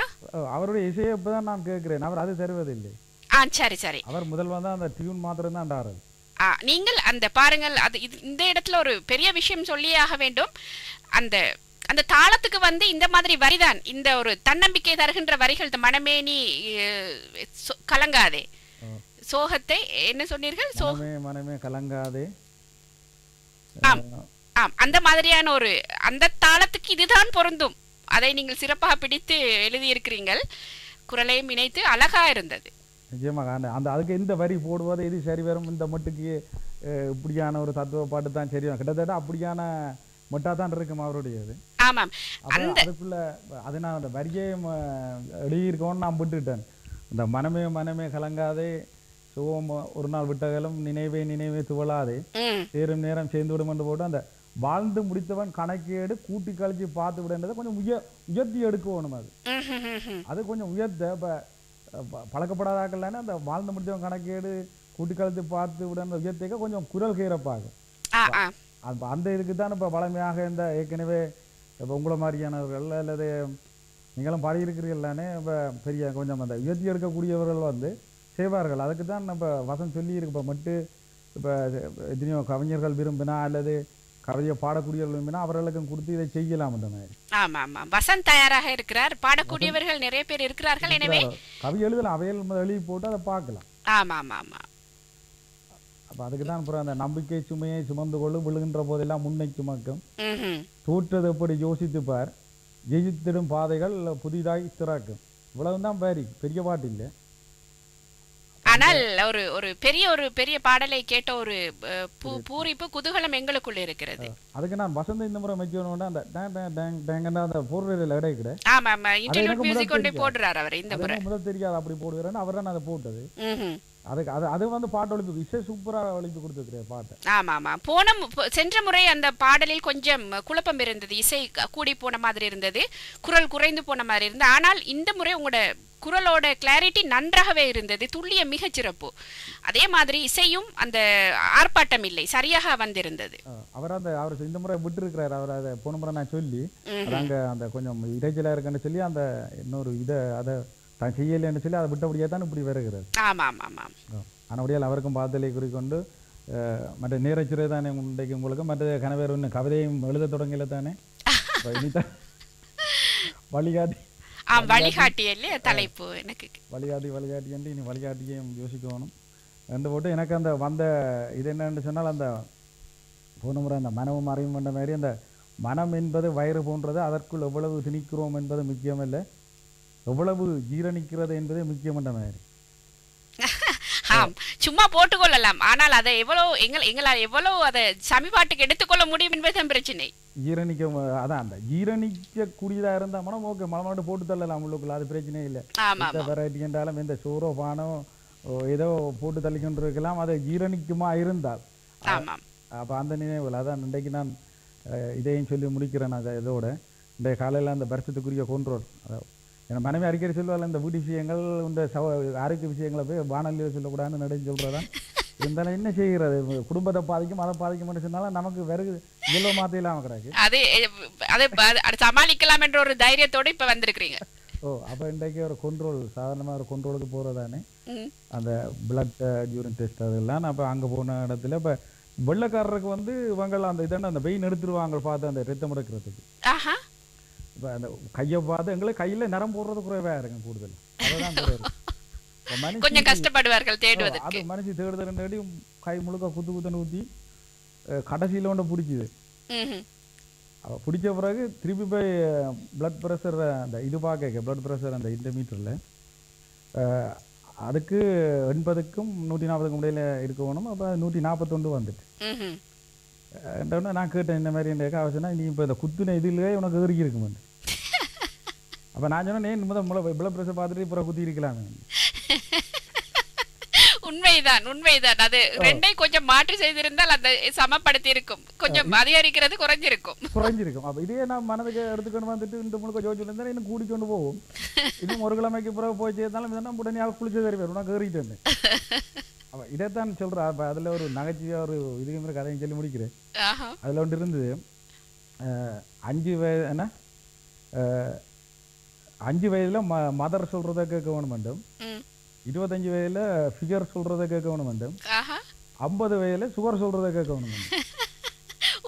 அவருடைய
இசையை இப்பதான் நான் கேட்கிறேன். அவர் அது தருவதில்லை.
சரி சரி,
அவர் முதல் வந்து அந்த டியூன் மாத்திரம் தான் ஆடுறது.
நீங்கள் அந்த பாருங்கள், அது இந்த இடத்துல ஒரு பெரிய விஷயம் சொல்லியே ஆக வேண்டும். அந்த தாளத்துக்கு வந்து இந்த மாதிரி வரிதான், இந்த ஒரு தன்னம்பிக்கை தருகின்ற வரிகள். மனமேனி கலங்காதே, சோகத்தை என்ன சொன்னீர்கள்?
மனமே கலங்காதே.
ஆம் ஆம், அந்த மாதிரியான ஒரு அந்த தாளத்துக்கு இதுதான் பொருந்தும். அதை நீங்கள் சிறப்பாக பிடித்து எழுதியிருக்கிறீர்கள். குரலையும் இணைத்து அழகா இருந்தது.
நிச்சயமாக அந்த அதுக்கு இந்த வரி போடுவது இது சரி வரும். இந்த மட்டுக்கு இப்படியான ஒரு தத்துவ பாட்டு தான் சரி வரும். கிட்டத்தட்ட அப்படியான மொட்டா தான் இருக்கும் அவருடையது.
ஆமாம்,
அதுக்குள்ள அது நான் அந்த வரியை எழுதியிருக்கோன்னு நான் விட்டுட்டேன். இந்த மனமே மனமே கலங்காதே, சுகம் ஒரு நாள் விட்டகலும், நினைவே நினைவே துவளாதே, சேரும் நேரம் சேர்ந்து விடும் என்று போட்டு அந்த வாழ்ந்து முடித்தவன் கணக்கேடு கூட்டி கழிச்சு பார்த்து விடுன்றதை கொஞ்சம் உயர்த்தி எடுக்கணும். அது கொஞ்சம் உயர்த்த இப்போ பழக்கப்படாதாக்கள்லானே அந்த வாழ்ந்து முடித்தவன் கணக்கேடு கூட்டி கழித்து பார்த்து விடுன்ற உயர்த்திக்க கொஞ்சம் குரல் கீரப்பாகும். அந்த இதுக்கு தான் இப்போ பழமையாக இந்த ஏற்கனவே இப்போ உங்களை மாதிரியானவர்கள் அல்லது நீங்களும் பாடியிருக்கிறீர்கள் தானே. இப்போ பெரிய கொஞ்சம் அந்த உயர்த்தி எடுக்கக்கூடியவர்கள் வந்து செய்வார்கள். அதுக்கு தான் நம்ம வசம் சொல்லியிருக்கு. இப்போ மட்டும் இப்போ எத்தனையோ கவிஞர்கள் விரும்பினா அல்லது கவிதையை பாடக்கூடியவர்கள் விரும்பினா அவர்களுக்கும் கொடுத்து இதை செய்யலாம்.
ஆமா ஆமா, வசந்த் தயாராக இருக்கிறார். பாடக்கூடியவர்கள் நிறைய பேர் இருக்கிறார்கள். எனவே
கவி எழுதலாம், அவையில் எழுதி போட்டு அதை பார்க்கலாம்.
ஆமா ஆமா ஆமா.
அப்ப அதுக்கு தான் அப்புறம் அந்த நம்பிக்கை சுமையை சுமந்து கொள்ளு விழுகின்ற போதெல்லாம் முன்னை சுமக்கும் தோற்றது எப்படி யோசித்து பார் ஜெயித்திடும் பாதைகள் புதிதாய் திறக்கும். இவ்வளவுதான் பாரி, பெரிய பாட்டு இல்லை.
ஆனால் ஒரு பெரிய பாடலை கேட்ட ஒரு பூரிப்பு குதூகலம் எங்களுக்குள்ள இருக்கிறது.
அதுக்கு நான் வசந்த இந்த முறை மெச்சோனோட அந்த போர்வையில இடை கிடையாது.
ஆமா ஆமா, இன்டர்நெட் மியூசிக் கொண்டு போடுறார் அவர். இந்த முறை
முதல் தெரியாது அப்படி போடுறாரு. அவர் தான் அதை போட்டது. அதுக்கு அது வந்து பாட்டு ஒழிப்பு விஷயம் சூப்பரா ஒழிப்பு கொடுத்துருக்கிறேன் பாட்டு.
ஆமா ஆமா, சென்ற முறை அந்த பாடலில் கொஞ்சம் குழப்பம் இருந்தது. இசை கூடி போன மாதிரி இருந்தது, குரல் குறைந்து போன மாதிரி இருந்தது. ஆனால் இந்த முறை உங்களோட குரலோட கிளாரிட்டி நன்றாகவே இருந்தது, துல்லிய மிகச் சிறப்பு. அதே மாதிரி இசையும் அந்த ஆர்ப்பாட்டம் இல்லை, சரியாக வந்திருந்தது.
அவர் இந்த முறை விட்டு இருக்கிறார். அவர் அதை போன முறை நான் சொல்லி அங்க அந்த கொஞ்சம் இடைச்சலா இருக்குன்னு சொல்லி அந்த இன்னொரு இதை அதை தான் செய்யலைன்னு சொல்லி அதை விட்டபடியே தான் இப்படி வருகிறது.
ஆமா ஆமா ஆமா.
ஆனபடியால் அவருக்கும் பாதலை குறிக்கொண்டு மற்ற நேரச்சுரை தானே இன்றைக்கு உங்களுக்கு மற்ற கணவர் ஒன்று கவிதையும் எழுத தொடங்கல தானே. இனிதான் வழிகாட்டி
வழிகாட்டியல்ல தலைப்பு எனக்கு
வழிகாட்டி என்று இனி வழிகாட்டியையும் யோசிக்கணும் என்று போட்டு எனக்கு அந்த வந்த இது என்னன்னு சொன்னால் அந்த போன முறை அந்த மனமும் அறிவும் பண்ண மாதிரி அந்த மனம் என்பது வயிறு போன்றது, அதற்குள் எவ்வளவு திணிக்கிறோம் என்பது முக்கியமில்லை, எவ்வளவு ஜீரணிக்கிறது என்பதே முக்கியம் என்ற மாதிரி.
சும்மா போட்டுக்கொள்ளலாம், ஆனால் அதை எங்களால் எவ்வளவு அதை சமிபாட்டுக்கு எடுத்துக்கொள்ள முடியும் என்பதுதான் பிரச்சனை.
ஜீரணிக்க அதான் அந்த ஜீரணிக்க கூடியதா இருந்தா மனம் ஓகே, மனமாட்டு போட்டு தள்ளலாம் உள்ளுக்குள்ள, அது பிரச்சனை இல்லை. வெரைட்டி என்றாலும் எந்த சோறோ பானோ ஏதோ போட்டு தள்ளிக்கொண்டு இருக்கலாம், அதை ஜீரணிக்குமா இருந்தால். அப்ப அந்த நினைவுகள் அதான் இன்றைக்கு நான் இதையும் சொல்லி முடிக்கிறேன். நான் இதோட இந்த காலையில் அந்த வருஷத்துக்குரிய கொன்றோல் என் மனைவி அடிக்கடி சொல்லுவாள், இந்த வீட்டு விஷயங்கள் இந்த ஆரோக்கிய விஷயங்களை போய் வானொலியில் சொல்லக்கூடாதுன்னு நடைன்னு சொல்றதான். இருந்தாலும் என்ன செய்கிறது, குடும்பத்தை பாதிக்கும் அதை பாதிக்கும்னு சொன்னாலும் நமக்கு வெறும் இவ்வளோ மாத்தையில்லாம கிடக்கு.
அதை சமாளிக்கலாம் என்ற ஒரு தைரியத்தோட இப்ப வந்திருக்கிறீங்க.
அப்ப இன்றைக்கு ஒரு கொண்ட்ரோல், சாதாரணமா ஒரு கொண்ட்ரோலுக்கு போறதானே அந்த பிளட் யூரின் டெஸ்ட் அதெல்லாம். அப்ப அங்க போன இடத்துல இப்ப வெள்ளைக்காரருக்கு வந்து இவங்க அந்த இதெல்லாம் அந்த வெயின் எடுத்துருவாங்க பார்த்து அந்த ரத்தம் எடுக்கிறதுக்கு. இப்போ அந்த கையை பார்த்து எங்களுக்கு கையில நரம் போடுறது குறைவா இருக்கும் கூடுதல், அதுதான்
கொஞ்சம் கஷ்டப்படுவார்கள் தேடுவது.
அது மனுஷி தேடுதல் கை முழுக்க குத்துன்னு ஊற்றி கடைசியில ஒன்று பிடிச்சிது. பிடிச்ச பிறகு திருப்பி போய் பிளட் ப்ரெஷர் அந்த இது பார்க்க பிளட் ப்ரெஷர் அந்த இந்த மீட்டர்ல அதுக்கு 80க்கும் 140க்கும் இடையில இருக்கணும். அப்போ 141 வந்துட்டு நான் கேட்டேன், இந்த மாதிரி இந்த அவசியம்னா நீ இப்போ இந்த குத்துன இதுலயே உனக்கு எதிர்க்கு இருக்குமெண்டு. அப்போ நான் சொன்னேன் முதல் பிளட் ப்ரெஷர் பார்த்துட்டு இப்போ குத்தி இருக்கலாமே.
உண்மைதான் அது ரெண்டை கொஞ்சம் மாற்றி செய்திருந்தால் அந்த சமப்படுத்தி இருக்கும், கொஞ்சம் அதிகரிக்கிறது குறைஞ்சிருக்கும்.
அப்ப இதே நான் மனதுக்கு எடுத்துக்கொண்டு வந்துட்டு இந்த முழுக்க ஜோதிச்சு இருந்தா இன்னும் கூடிக்கொண்டு போகும். இன்னும் ஒரு கிழமைக்கு பிறகு போய் சேர்ந்தாலும் இதெல்லாம் உடனே குளிச்சு தருவார், உனக்கு ஏறிட்டு வந்தேன். அப்ப இதைத்தான் சொல்றேன். அப்ப அதுல ஒரு நகைச்சுவையா ஒரு இதுக்கு கதையும் சொல்லி முடிக்கிறேன். அதுல ஒன்று இருந்தது, 5 வயதுல மதர் சொல்றதை கேட்க வேணும் வேண்டும், 25 வயதுல ஃபிகர் சொல்றதை கேட்க வேணும் வேண்டும், 50 வயதுல சுகர் சொல்றதை கேட்க வேணும் வேண்டும்.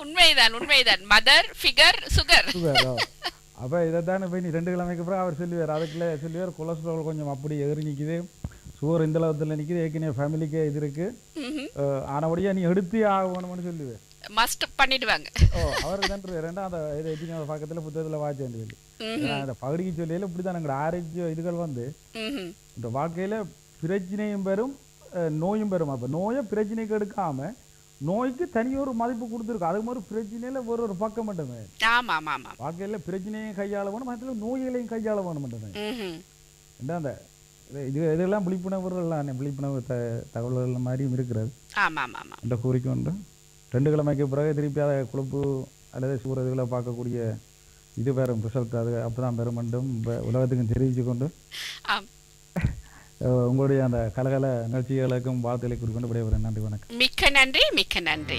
உண்மைதான் மதர் ஃபிகர் சுகர்.
அப்ப இதைத்தானே போய் நீ 2 கிழமைக்கு அப்புறம் அவர் சொல்லுவார், அதுக்குள்ள சொல்லுவார் கொலஸ்ட்ரால் கொஞ்சம் அப்படி எதிரி நிக்குது, சுகர் இந்த அளவுல நிக்குது, ஏற்கனவே ஃபேமிலிக்கே இது இருக்கு, ஆனபடியா நீ எடுத்தே ஆகணும்னு சொல்லுவார்.
மஸ்ட் பண்ணிடுவாங்க.
அவருக்கு தான் ரெண்டாவது பக்கத்துல புத்தகத்துல வாட்ச வேண்டியது அந்த பகுதிக்கு சொல்லியில இப்படிதான் எங்களோட ஆரோக்கிய இதுகள் வந்து இந்த வாழ்க்கையில பிரச்சனையும் பெறும் நோயும் பெறும். அப்ப நோயை பிரச்சனைக்கு எடுக்காம நோய்க்கு தனியொரு மதிப்பு கொடுத்துருக்கு, அது மாதிரி பிரச்சனையில ஒரு பக்கம் மட்டுமே. வாழ்க்கையில பிரச்சனையும் கையாள வேணும், மற்ற நோய்களையும் கையாள வேணும் மட்டுமே. அந்த இதெல்லாம் விழிப்புணர்வு தகவல்கள் மாதிரியும் இருக்கிறது. இந்த கூறிக்கொண்டு 2 கிழமைக்கு பிறகு திருப்பி அதை கொழுப்பு அல்லது சூறதுகளை பார்க்கக்கூடிய இது பெறும் ரிசல்ட், அது அப்பதான் பெறும் என்றும் உலகத்துக்கும் தெரிவித்து கொண்டு உங்களுடைய அந்த கலகல நிகழ்ச்சிகளுக்கும் வாழ்த்துக்களை குறிக்கொண்டு விடைபெறும். நன்றி, வணக்கம்.
மிக்க நன்றி.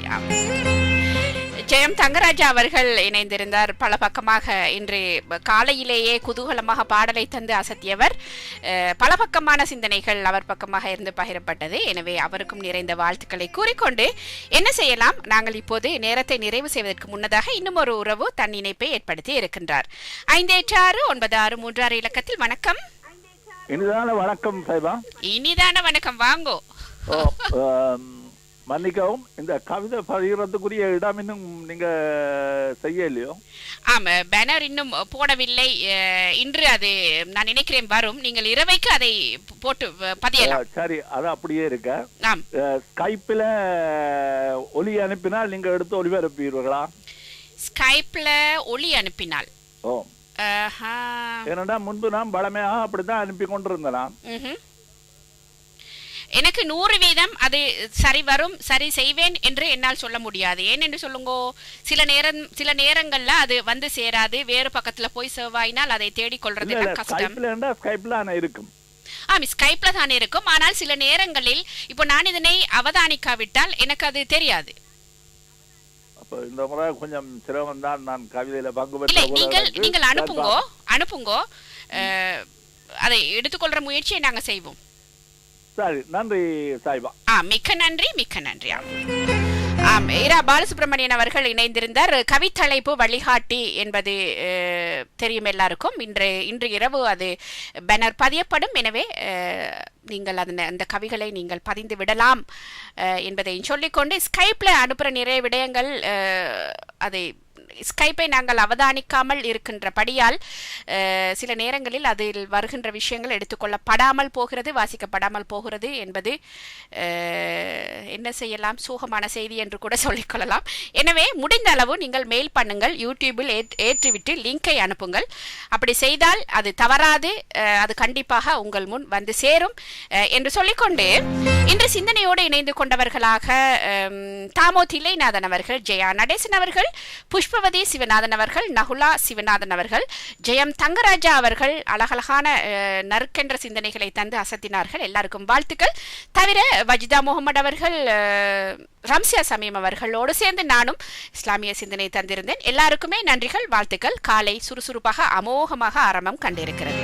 ஜெயம் தங்கராஜா அவர்கள் இணைந்திருந்தார். பல பக்கமாக இன்று காலையிலேயே குதூகலமாக பாடலை தந்து அசத்தியவர். பல பக்கமான சிந்தனைகள் அவர் பக்கமாக இருந்து பகிரப்பட்டது. எனவே அவருக்கும் நிறைந்த வாழ்த்துக்களை கூறிக்கொண்டு என்ன செய்யலாம், நாங்கள் இப்போது நேரத்தை நிறைவு செய்வதற்கு முன்னதாக இன்னும் ஒரு உறவு தன் இணைப்பை ஏற்படுத்தி இருக்கின்றார். 5869636 இலக்கத்தில் வணக்கம்.
இனிதான வணக்கம் சைபா.
இனிதான வணக்கம், வாங்கோ.
மன்னிக்கவும், இந்த கவிதை பதிகிறதுக்குரிய இடம் இன்னும் நீங்க செய்யலையோ?
ஆமா, பேனர் இன்னும் போடவில்லை. இன்று அது நான் நினைக்கிறேன் வரும். நீங்கள் இரவைக்கு அதை போட்டு பதியலாம்.
சரி, அது அப்படியே இருக்க. ஸ்கைப்ல ஒலி அனுப்பினால் நீங்க எடுத்து ஒளிபரப்பீர்களா?
ஸ்கைப்ல ஒலி அனுப்பினால்?
ஓ, ஏன்னா முன்பு நான் பழமையாக அப்படித்தான் அனுப்பி கொண்டிருந்தேன்.
எனக்கு 100% அது சரி வரும், சரி செய்வேன் என்று என்னால் சொல்ல முடியாது. ஏன் என்று சொல்லுங்கோ, சில நேரங்கள்ல அது வந்து சேராது, வேறு பக்கத்துல போய் சேவாயினால் அதை தேடிக்கொள்றது கஷ்டம்.
இருக்கும்.
ஸ்கைப்ல தான் இருக்கும். ஆனால் சில நேரங்களில் இப்போ நான் இதனை அவதானிக்காவிட்டால் எனக்கு அது தெரியாது.
இந்த முறை கொஞ்சம் சிரமம் தான். நான் கவிதையில பங்கு
பெற்ற நீங்கள் அனுப்புங்கோ, அதை எடுத்துக்கொள்ற முயற்சியை நாங்க செய்வோம்.
சரி, நன்றி சாய்பா.
மிக்க நன்றி. இரா பாலசுப்ரமணியன் அவர்கள் இணைந்திருந்தார். கவித்தலைப்பு வழிகாட்டி என்பது தெரியும் எல்லாருக்கும். இன்று இரவு அது பேனர் பதியப்படும். எனவே நீங்கள் அந்த கவிகளை நீங்கள் பதிந்து விடலாம் என்பதை சொல்லிக்கொண்டு, ஸ்கைப்ல அனுப்புகிற நிறைய விடயங்கள் அதை ஸ்கைப்பை நாங்கள் அவதானிக்காமல் இருக்கின்றபடியால் சில நேரங்களில் அதில் வருகின்ற விஷயங்கள் எடுத்துக்கொள்ளப்படாமல் போகிறது, வாசிக்கப்படாமல் போகிறது என்பது என்ன செய்யலாம், சோகமான செய்தி என்று கூட சொல்லிக்கொள்ளலாம். எனவே முடிந்த அளவு நீங்கள் மெயில் பண்ணுங்கள், யூடியூபில் ஏற்றிவிட்டு லிங்கை அனுப்புங்கள். அப்படி செய்தால் அது தவறாது, அது கண்டிப்பாக உங்கள் முன் வந்து சேரும் என்று சொல்லிக்கொண்டு, இன்று சிந்தனையோடு இணைந்து கொண்டவர்களாக தாமோ தில்லைநாதன் அவர்கள், ஜெயா நடேசன் அவர்கள், புஷ்பவதி சிவநாதன் அவர்கள், நகுலா சிவநாதன் அவர்கள், ஜெயம் தங்கராஜா அவர்கள் அழகழகான நறுக்கென்ற சிந்தனைகளை தந்து அசத்தினார்கள். எல்லாருக்கும் வாழ்த்துக்கள். தவிர வஜிதா முகமது அவர்கள், ரம்சியா சமீம் அவர்களோடு சேர்ந்து நானும் இஸ்லாமிய சிந்தனை தந்திருந்தேன். எல்லாருக்குமே நன்றிகள், வாழ்த்துக்கள். காலை சுறுசுறுப்பாக அமோகமாக ஆரம்பம் கண்டிருக்கிறது.